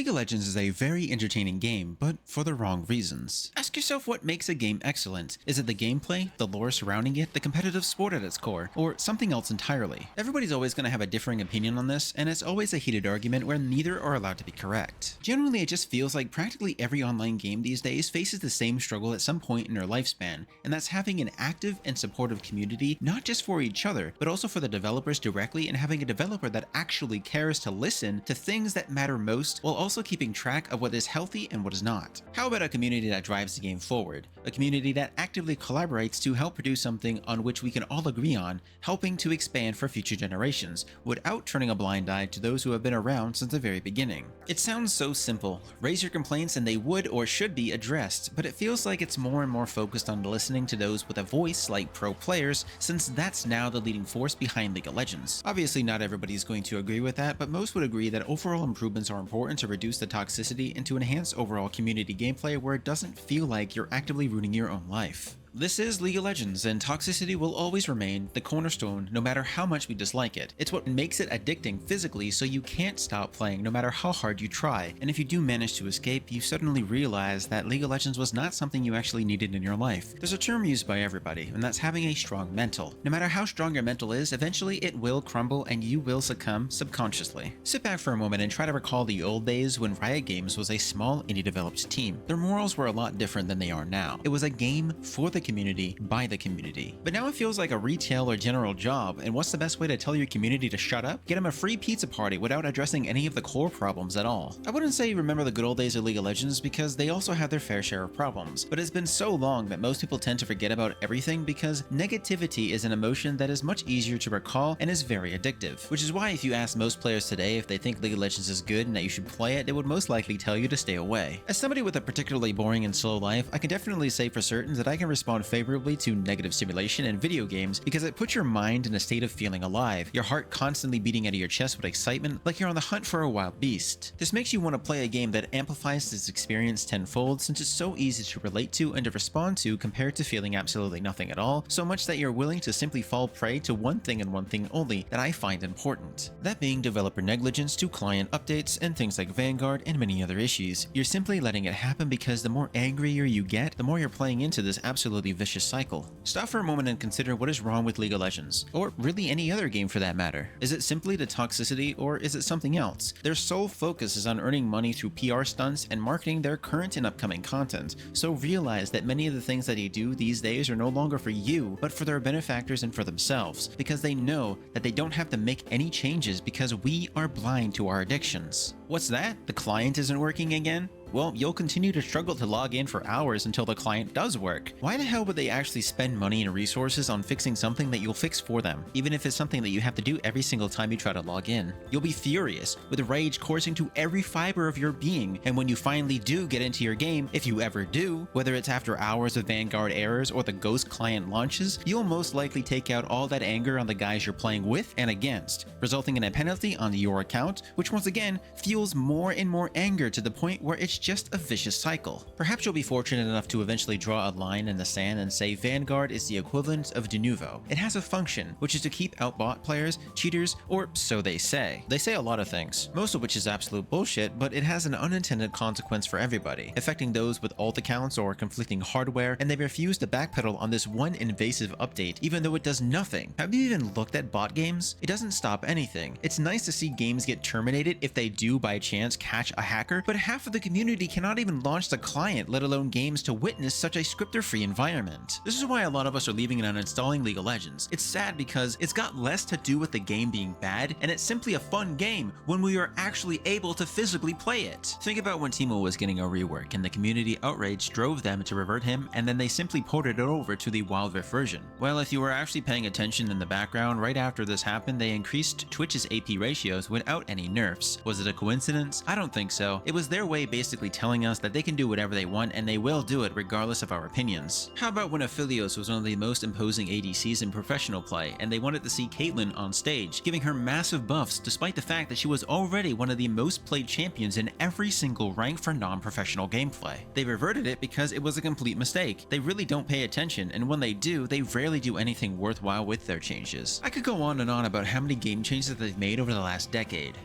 League of Legends is a very entertaining game, but for the wrong reasons. Ask yourself what makes a game excellent. Is it the gameplay, the lore surrounding it, the competitive sport at its core, or something else entirely? Everybody's always going to have a differing opinion on this, and it's always a heated argument where neither are allowed to be correct. Generally, it just feels like practically every online game these days faces the same struggle at some point in their lifespan, and that's having an active and supportive community, not just for each other, but also for the developers directly, and having a developer that actually cares to listen to things that matter most, while also keeping track of what is healthy and what is not. How about a community that drives the game forward? A community that actively collaborates to help produce something on which we can all agree on, helping to expand for future generations, without turning a blind eye to those who have been around since the very beginning. It sounds so simple. Raise your complaints and they would or should be addressed, but it feels like it's more and more focused on listening to those with a voice like pro players, since that's now the leading force behind League of Legends. Obviously not everybody is going to agree with that, but most would agree that overall improvements are important to reduce the toxicity and to enhance overall community gameplay where it doesn't feel like you're actively ruining your own life. This is League of Legends, and toxicity will always remain the cornerstone no matter how much we dislike it. It's what makes it addicting physically, so you can't stop playing no matter how hard you try. And if you do manage to escape, you suddenly realize that League of Legends was not something you actually needed in your life. There's a term used by everybody, and that's having a strong mental. No matter how strong your mental is, eventually it will crumble and you will succumb subconsciously. Sit back for a moment and try to recall the old days when Riot Games was a small indie developed team. Their morals were a lot different than they are now. It was a game for the community, by the community. But now it feels like a retail or general job, and what's the best way to tell your community to shut up? Get them a free pizza party without addressing any of the core problems at all. I wouldn't say remember the good old days of League of Legends because they also have their fair share of problems, but it's been so long that most people tend to forget about everything because negativity is an emotion that is much easier to recall and is very addictive. Which is why if you ask most players today if they think League of Legends is good and that you should play it, they would most likely tell you to stay away. As somebody with a particularly boring and slow life, I can definitely say for certain that I can respond favorably to negative stimulation in video games because it puts your mind in a state of feeling alive, your heart constantly beating out of your chest with excitement like you're on the hunt for a wild beast. This makes you want to play a game that amplifies this experience tenfold since it's so easy to relate to and to respond to compared to feeling absolutely nothing at all, so much that you're willing to simply fall prey to one thing and one thing only that I find important. That being developer negligence to client updates and things like Vanguard and many other issues. You're simply letting it happen because the more angrier you get, the more you're playing into this absolutely vicious cycle. Stop for a moment and consider what is wrong with League of Legends, or really any other game for that matter. Is it simply the toxicity, or is it something else? Their sole focus is on earning money through PR stunts and marketing their current and upcoming content, so realize that many of the things that they do these days are no longer for you, but for their benefactors and for themselves, because they know that they don't have to make any changes because we are blind to our addictions. What's that? The client isn't working again? Well, you'll continue to struggle to log in for hours until the client does work. Why the hell would they actually spend money and resources on fixing something that you'll fix for them, even if it's something that you have to do every single time you try to log in? You'll be furious, with rage coursing to every fiber of your being, and when you finally do get into your game, if you ever do, whether it's after hours of Vanguard errors or the Ghost client launches, you'll most likely take out all that anger on the guys you're playing with and against, resulting in a penalty on your account, which once again fuels more and more anger to the point where it's just a vicious cycle. Perhaps you'll be fortunate enough to eventually draw a line in the sand and say Vanguard is the equivalent of de novo. It has a function, which is to keep out bot players, cheaters, or so they say. They say a lot of things, most of which is absolute bullshit, but it has an unintended consequence for everybody, affecting those with alt accounts or conflicting hardware, and they refuse to backpedal on this one invasive update, even though it does nothing. Have you even looked at bot games? It doesn't stop anything. It's nice to see games get terminated if they do by chance catch a hacker, but half of the community cannot even launch the client, let alone games to witness such a scripter-free environment. This is why a lot of us are leaving and uninstalling League of Legends. It's sad because it's got less to do with the game being bad, and it's simply a fun game when we are actually able to physically play it. Think about when Teemo was getting a rework and the community outrage drove them to revert him, and then they simply ported it over to the Wild Rift version. Well, if you were actually paying attention in the background, right after this happened, they increased Twitch's AP ratios without any nerfs. Was it a coincidence? I don't think so. It was their way basically telling us that they can do whatever they want and they will do it regardless of our opinions. How about when Aphelios was one of the most imposing ADCs in professional play and they wanted to see Caitlyn on stage, giving her massive buffs despite the fact that she was already one of the most played champions in every single rank for non-professional gameplay. They reverted it because it was a complete mistake. They really don't pay attention, and when they do, they rarely do anything worthwhile with their changes. I could go on and on about how many game changes that they've made over the last decade.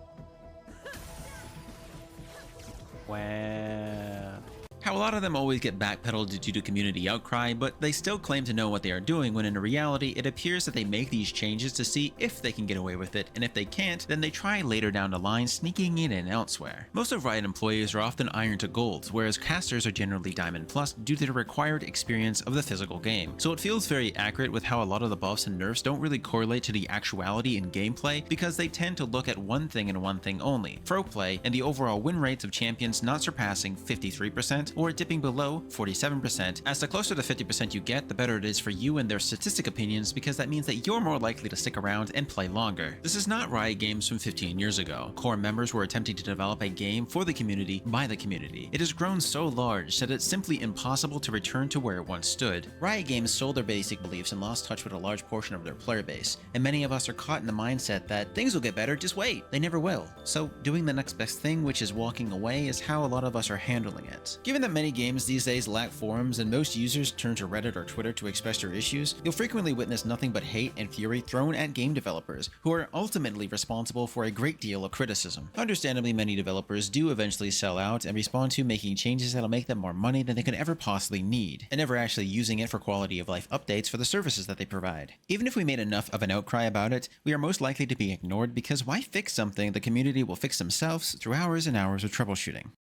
Wow. How a lot of them always get backpedaled due to community outcry, but they still claim to know what they are doing when in reality it appears that they make these changes to see if they can get away with it, and if they can't, then they try later down the line sneaking it in elsewhere. Most of Riot employees are often Iron to Gold, whereas casters are generally Diamond Plus due to the required experience of the physical game. So it feels very accurate with how a lot of the buffs and nerfs don't really correlate to the actuality in gameplay because they tend to look at one thing and one thing only, pro play and the overall win rates of champions not surpassing 53%, or dipping below 47%. As the closer to 50% you get, the better it is for you and their statistic opinions because that means that you're more likely to stick around and play longer. This is not Riot Games from 15 years ago. Core members were attempting to develop a game for the community by the community. It has grown so large that it's simply impossible to return to where it once stood. Riot Games sold their basic beliefs and lost touch with a large portion of their player base, and many of us are caught in the mindset that things will get better, just wait. They never will. So doing the next best thing, which is walking away, is how a lot of us are handling it. Given that many games these days lack forums and most users turn to Reddit or Twitter to express their issues, you'll frequently witness nothing but hate and fury thrown at game developers, who are ultimately responsible for a great deal of criticism. Understandably, many developers do eventually sell out and respond to making changes that'll make them more money than they could ever possibly need, and never actually using it for quality of life updates for the services that they provide. Even if we made enough of an outcry about it, we are most likely to be ignored because why fix something the community will fix themselves through hours and hours of troubleshooting?